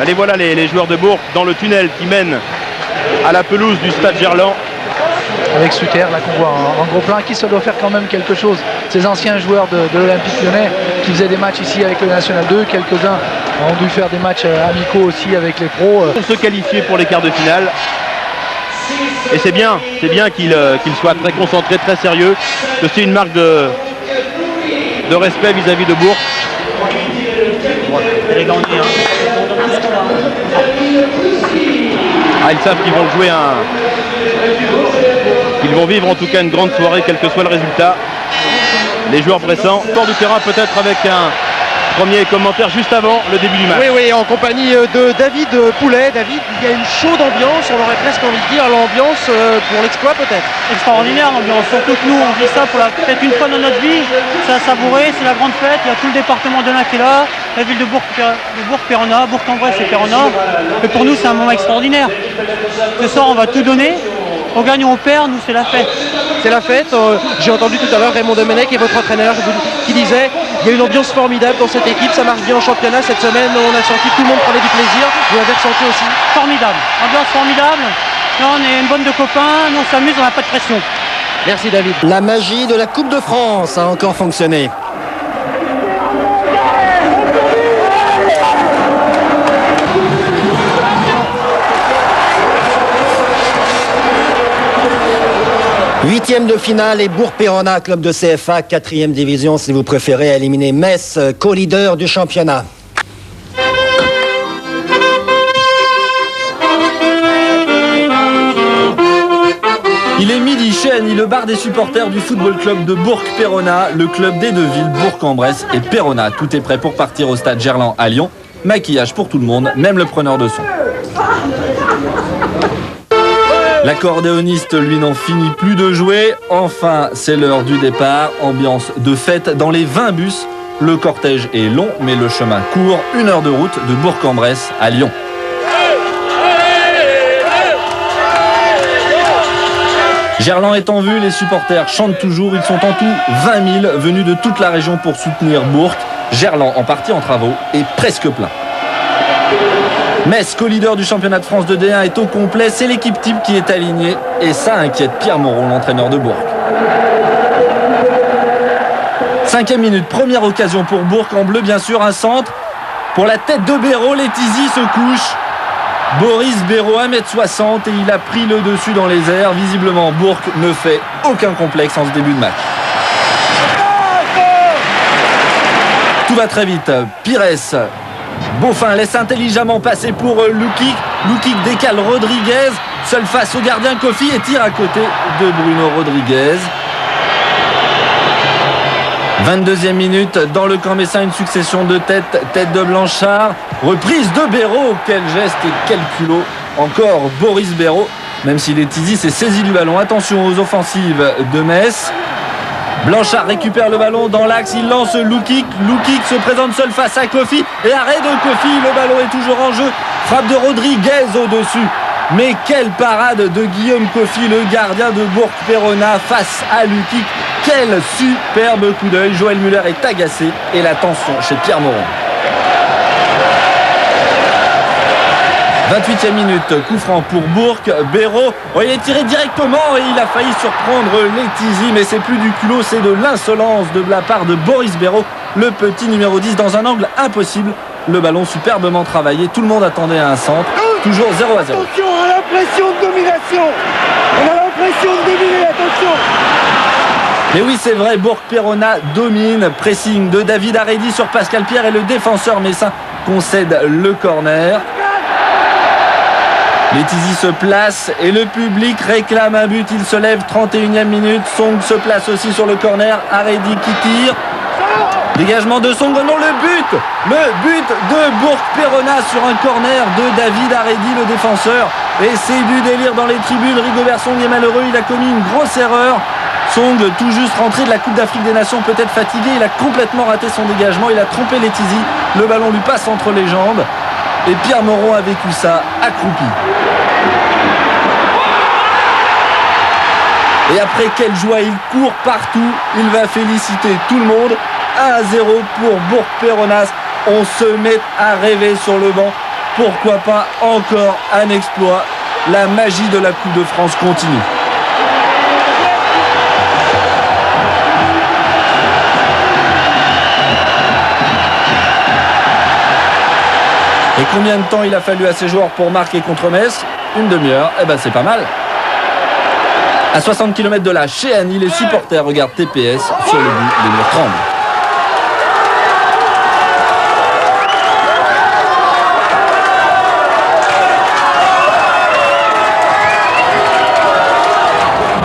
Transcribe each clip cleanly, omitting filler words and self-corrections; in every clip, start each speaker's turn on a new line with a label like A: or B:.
A: Allez, voilà les joueurs de Bourg dans le tunnel qui mène à la pelouse du stade Gerland.
B: Avec Suter, là qu'on voit en gros plan, qui ça doit faire quand même quelque chose. Ces anciens joueurs de l'Olympique Lyonnais qui faisaient des matchs ici avec le National 2, quelques-uns ont dû faire des matchs amicaux aussi avec les pros.
A: Pour se qualifier pour les quarts de finale. Et c'est bien qu'il soit très concentré, très sérieux. C'est aussi une marque de respect vis-à-vis de Bourg. Ils savent qu'ils vont jouer qu'ils vont vivre en tout cas une grande soirée, quel que soit le résultat. Les joueurs pressants. Tour du terrain peut-être avec un premier commentaire juste avant le début du match.
C: Oui, en compagnie de David Poulet. David, il y a une chaude ambiance, on aurait presque envie de dire l'ambiance pour l'exploit peut-être.
D: Extraordinaire l'ambiance, surtout que nous on vit ça pour peut-être une fois dans notre vie, c'est à savourer, c'est la grande fête, il y a tout le département de l'Ain qui est là, la ville de Bourg-Perona, Bourg-en-Bresse et Perona, et pour nous c'est un moment extraordinaire. Ce soir on va tout donner, on gagne ou on perd, nous c'est la fête.
C: C'est la fête, j'ai entendu tout à l'heure Raymond Domenech et votre entraîneur qui disait il y a une ambiance formidable dans cette équipe, ça marche bien en championnat cette semaine, on a senti que tout le monde prenait du plaisir, vous l'avez ressenti aussi.
D: Formidable, ambiance formidable, là on est une bande de copains, nous on s'amuse, on n'a pas de pression.
C: Merci David.
E: La magie de la Coupe de France a encore fonctionné. Huitième de finale et Bourg-Perona, club de CFA, 4e division si vous préférez, a éliminé Metz, co-leader du championnat.
F: Il est midi chez Annie, le bar des supporters du football club de Bourg-Perona, le club des deux villes, Bourg-en-Bresse et Perona. Tout est prêt pour partir au stade Gerland à Lyon. Maquillage pour tout le monde, même le preneur de son. L'accordéoniste, lui, n'en finit plus de jouer. Enfin, c'est l'heure du départ. Ambiance de fête dans les 20 bus. Le cortège est long, mais le chemin court. 1 heure de route de Bourg-en-Bresse à Lyon. Gerland est en vue, les supporters chantent toujours. Ils sont en tout 20 000 venus de toute la région pour soutenir Bourg. Gerland, en partie en travaux, est presque plein. Metz, co-leader du championnat de France de D1, est au complet. C'est l'équipe type qui est alignée. Et ça inquiète Pierre Moreau, l'entraîneur de Bourg. 5e minute, première occasion pour Bourg. En bleu, bien sûr, un centre. Pour la tête de Béraud, Letizy se couche. Boris Béraud, 1m60, et il a pris le dessus dans les airs. Visiblement, Bourg ne fait aucun complexe en ce début de match. Tout va très vite. Pires. Beaufin laisse intelligemment passer pour Lukic. Lukic décale Rodriguez. Seul face au gardien Kofi et tire à côté de Bruno Rodriguez. 22e minute, dans le camp messin, une succession de têtes. Tête de Blanchard. Reprise de Béraud. Quel geste et quel culot. Encore Boris Béraud. Même si Letizy s'est saisi du ballon. Attention aux offensives de Metz. Blanchard récupère le ballon dans l'axe, il lance Lukic. Lukic se présente seul face à Kofi et arrêt de Kofi, le ballon est toujours en jeu. Frappe de Rodriguez au-dessus. Mais quelle parade de Guillaume Kofi, le gardien de Bourg-Perona face à Lukic. Quel superbe coup d'œil. Joël Muller est agacé et la tension chez Pierre Moreau. 28e minute, coup franc pour Bourg. Béraud, il est tiré directement et il a failli surprendre Letizy, mais c'est plus du culot, c'est de l'insolence de la part de Boris Béraud, le petit numéro 10 dans un angle impossible. Le ballon superbement travaillé, tout le monde attendait un centre, toujours 0-0.
G: Attention, on a l'impression de domination, on a l'impression de dominer, attention.
F: Mais oui, c'est vrai, Bourg-Perona domine. Pressing de David Aredi sur Pascal Pierre et le défenseur messin concède le corner. Letizy se place et le public réclame un but. Il se lève, 31e minute. Song se place aussi sur le corner. Aredi qui tire. Dégagement de Song. Oh non, le but de Bourg-Perona sur un corner de David Aredi, le défenseur. Et c'est du délire dans les tribunes. Rigobert Song est malheureux. Il a commis une grosse erreur. Song, tout juste rentré de la Coupe d'Afrique des Nations, peut-être fatigué. Il a complètement raté son dégagement. Il a trompé Letizy. Le ballon lui passe entre les jambes. Et Pierre Moreau a vécu ça accroupi. Et après, quelle joie, il court partout. Il va féliciter tout le monde. 1-0 pour Bourg-Perona. On se met à rêver sur le banc. Pourquoi pas encore un exploit? La magie de la Coupe de France continue. Et combien de temps il a fallu à ces joueurs pour marquer contre Metz? Une demi-heure, et ben c'est pas mal. À 60 km de là, chez Annie, les supporters regardent TPS sur le but, les murs tremblent.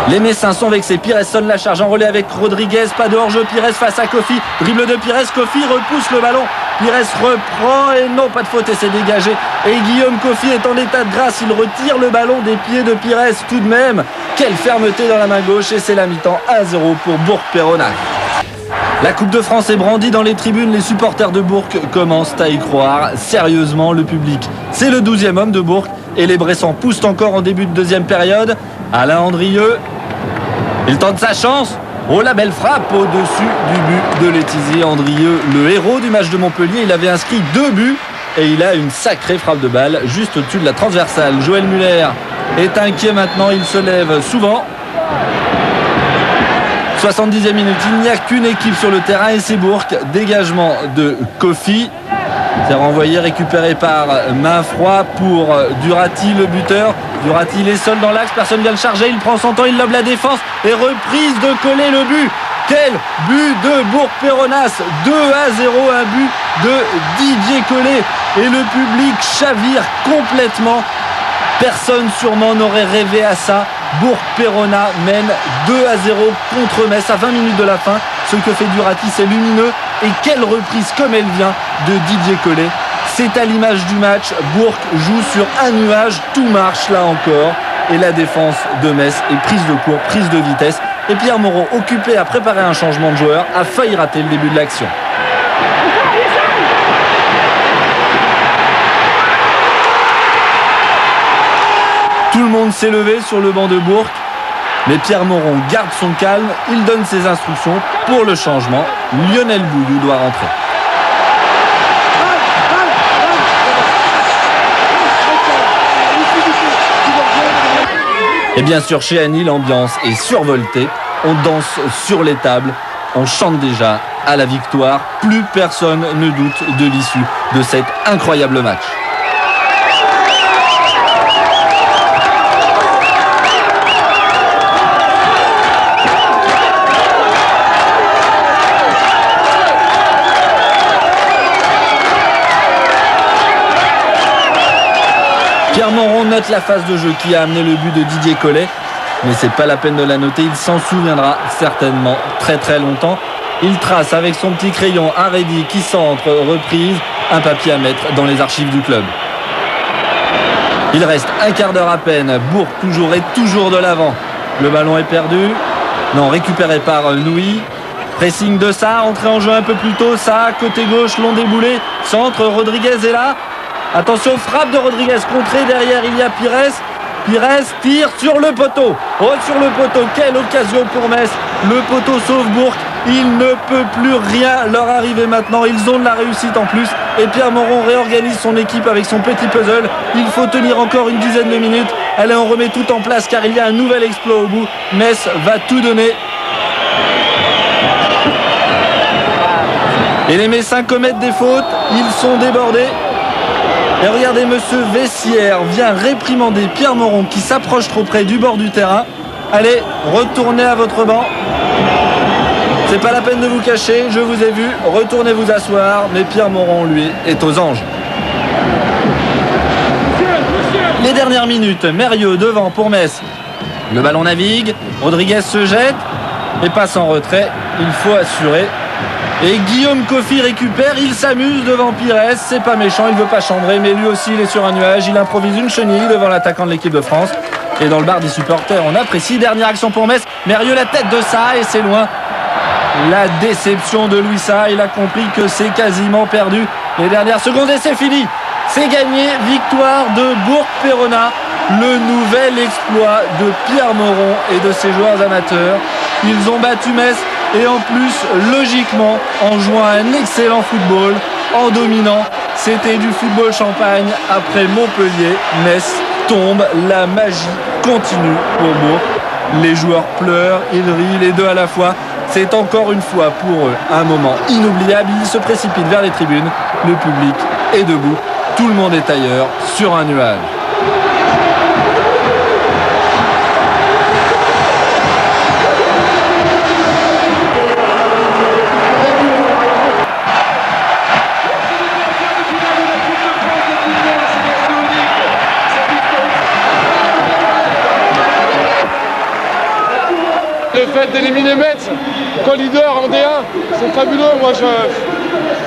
F: Les Messins sont vexés. Pires sonne la charge en relais avec Rodriguez. Pas de hors-jeu. Pires face à Kofi. Dribble de Pires. Kofi repousse le ballon. Pires reprend et non, pas de faute et c'est dégagé. Et Guillaume Kofi est en état de grâce. Il retire le ballon des pieds de Pires tout de même. Quelle fermeté dans la main gauche et c'est la mi-temps 1-0 pour Bourg-Péronnac. La Coupe de France est brandie dans les tribunes. Les supporters de Bourg commencent à y croire. Sérieusement, le public. C'est le 12e homme de Bourg et les Bressans poussent encore en début de deuxième période. Alain Andrieux. Il tente sa chance. Oh, la belle frappe au-dessus du but de Létizier. Andrieux, le héros du match de Montpellier. Il avait inscrit 2 buts et il a une sacrée frappe de balle juste au-dessus de la transversale. Joël Muller est inquiet maintenant. Il se lève souvent. 70e minute. Il n'y a qu'une équipe sur le terrain et c'est Bourg. Dégagement de Kofi. C'est renvoyé, récupéré par Mainfroid pour Durati, le buteur. Durati, il est seul dans l'axe, personne ne vient le charger, il prend son temps, il lobe la défense et reprise de Collet, le but. Quel but de Bourg-Péronnas, 2-0, un but de Didier Collet. Et le public chavire complètement. Personne sûrement n'aurait rêvé à ça. Bourg-Péronnas mène 2-0 contre Metz à 20 minutes de la fin. Ce que fait Durati, c'est lumineux. Et quelle reprise comme elle vient de Didier Collet. C'est à l'image du match. Bourg joue sur un nuage. Tout marche là encore. Et la défense de Metz est prise de court, prise de vitesse. Et Pierre Moreau, occupé à préparer un changement de joueur, a failli rater le début de l'action. Tout le monde s'est levé sur le banc de Bourg. Mais Pierre Moron garde son calme, il donne ses instructions pour le changement. Lionel Bouillou doit rentrer. Et bien sûr, chez Annie, l'ambiance est survoltée. On danse sur les tables, on chante déjà à la victoire. Plus personne ne doute de l'issue de cet incroyable match. Pierre Moron note la phase de jeu qui a amené le but de Didier Collet. Mais c'est pas la peine de la noter, il s'en souviendra certainement très très longtemps. Il trace avec son petit crayon un Reddy qui centre, reprise, un papier à mettre dans les archives du club. Il reste un quart d'heure à peine, Bourg toujours de l'avant. Le ballon est perdu, non, récupéré par Nouy. Pressing de ça, entrée en jeu un peu plus tôt, ça, côté gauche, long déboulé, centre, Rodriguez est là. Attention, frappe de Rodriguez, contrée, derrière il y a Pires. Pires tire sur le poteau. Oh, sur le poteau, quelle occasion pour Metz. Le poteau sauve Bourg. Il ne peut plus rien leur arriver maintenant. Ils ont de la réussite en plus. Et Pierre Moron réorganise son équipe avec son petit puzzle. Il faut tenir encore une dizaine de minutes. Allez, on remet tout en place car il y a un nouvel exploit au bout. Metz va tout donner. Et les Messins commettent des fautes. Ils sont débordés. Et regardez, monsieur Vessière vient réprimander Pierre Moron qui s'approche trop près du bord du terrain. Allez, retournez à votre banc. C'est pas la peine de vous cacher, je vous ai vu. Retournez vous asseoir. Mais Pierre Moron, lui, est aux anges. Les dernières minutes, Mérieux devant pour Metz. Le ballon navigue, Rodriguez se jette et passe en retrait. Il faut assurer. Et Guillaume Kofi récupère, il s'amuse devant Pires, c'est pas méchant, il veut pas chambrer, mais lui aussi il est sur un nuage, il improvise une chenille devant l'attaquant de l'équipe de France. Et dans le bar des supporters, on apprécie. Dernière action pour Metz, Mérieux la tête de ça et c'est loin. La déception de Louis Sa, il a compris que c'est quasiment perdu. Les dernières secondes et c'est fini. C'est gagné, victoire de Bourg-Péronnac, le nouvel exploit de Pierre Moron et de ses joueurs amateurs. Ils ont battu Metz. Et en plus, logiquement, en jouant un excellent football, en dominant, C'était du football champagne après Montpellier. Metz tombe, la magie continue pour Bourg. Les joueurs pleurent, ils rient les deux à la fois. C'est encore une fois pour eux un moment inoubliable. Ils se précipitent vers les tribunes. Le public est debout. Tout le monde est ailleurs, sur un nuage.
H: Le fait d'éliminer Metz, co-leader en D1, c'est fabuleux. Moi,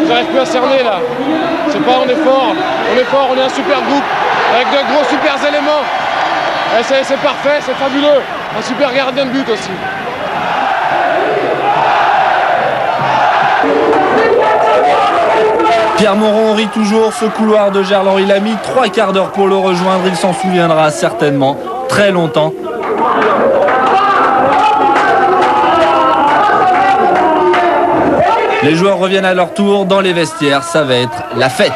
H: j'arrive plus à cerner là. Je sais pas, on est fort, on est un super groupe avec de gros super éléments. Et c'est parfait, c'est fabuleux. Un super gardien de but aussi.
F: Pierre Moron rit toujours. Ce couloir de Gerland, il a mis 3 quarts d'heure pour le rejoindre. Il s'en souviendra certainement très longtemps. Les joueurs reviennent à leur tour dans les vestiaires. Ça va être la fête.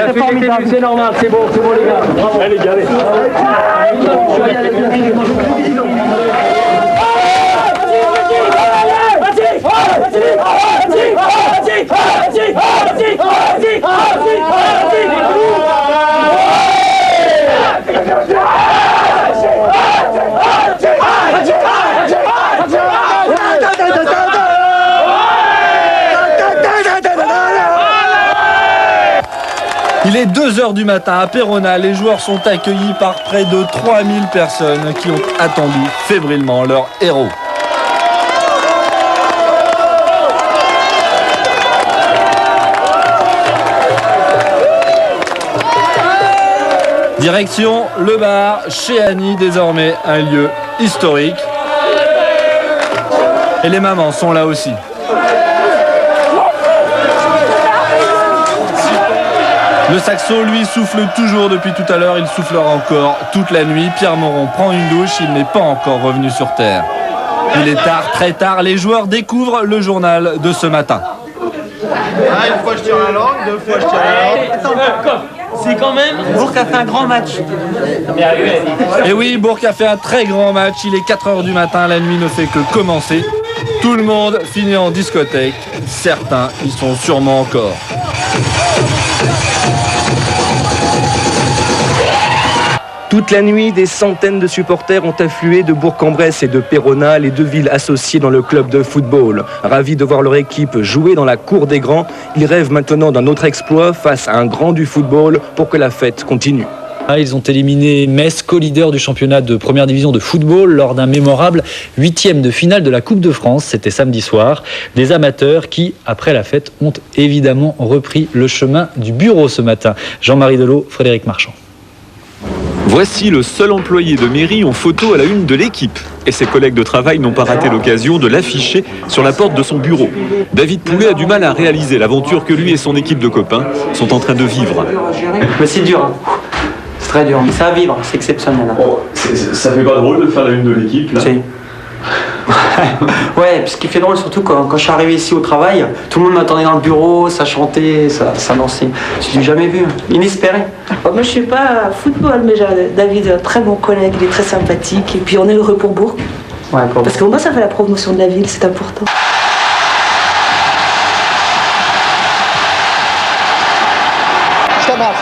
I: C'est formidable, c'est normal, c'est bon les gars. Bravo. Allez, allez.
F: Il est 2h du matin à Péronne. Les joueurs sont accueillis par près de 3000 personnes qui ont attendu fébrilement leur héros. Direction le bar chez Annie, désormais un lieu historique. Et les mamans sont là aussi. Le saxo, lui, souffle toujours depuis tout à l'heure. Il soufflera encore toute la nuit. Pierre Moron prend une douche. Il n'est pas encore revenu sur terre. Il est tard, très tard. Les joueurs découvrent le journal de ce matin.
A: Une fois je tire la langue, 2 fois je tire la langue.
D: C'est quand même Bourg a fait un grand match.
F: Et oui, Bourg a fait un très grand match. Il est 4h du matin. La nuit ne fait que commencer. Tout le monde finit en discothèque. Certains y sont sûrement encore.
J: Toute la nuit, des centaines de supporters ont afflué de Bourg-en-Bresse et de Péronne, les deux villes associées dans le club de football. Ravis de voir leur équipe jouer dans la cour des grands, ils rêvent maintenant d'un autre exploit face à un grand du football pour que la fête continue.
K: Ils ont éliminé Metz, co-leader du championnat de première division de football, lors d'un mémorable 8e de finale de la Coupe de France. C'était samedi soir. Des amateurs qui, après la fête, ont évidemment repris le chemin du bureau ce matin. Jean-Marie Delot, Frédéric Marchand.
L: Voici le seul employé de mairie en photo à la une de l'équipe. Et ses collègues de travail n'ont pas raté l'occasion de l'afficher sur la porte de son bureau. David Poulet a du mal à réaliser l'aventure que lui et son équipe de copains sont en train de vivre.
M: Mais c'est dur. C'est très dur, mais ça à vivre, c'est exceptionnel.
L: Oh, ça fait pas drôle de faire la une de l'équipe là?
M: Si. Ouais, ce qui fait drôle surtout quand je suis arrivé ici au travail, tout le monde m'attendait dans le bureau, ça chantait, ça dansait. Je l'ai jamais vu, inespéré.
N: Moi je suis pas football, mais David est un très bon collègue, il est très sympathique et puis on est heureux pour Bourg.
M: Ouais,
N: parce que pour moi ça fait la promotion de la ville, c'est important.
G: Je t'embrasse.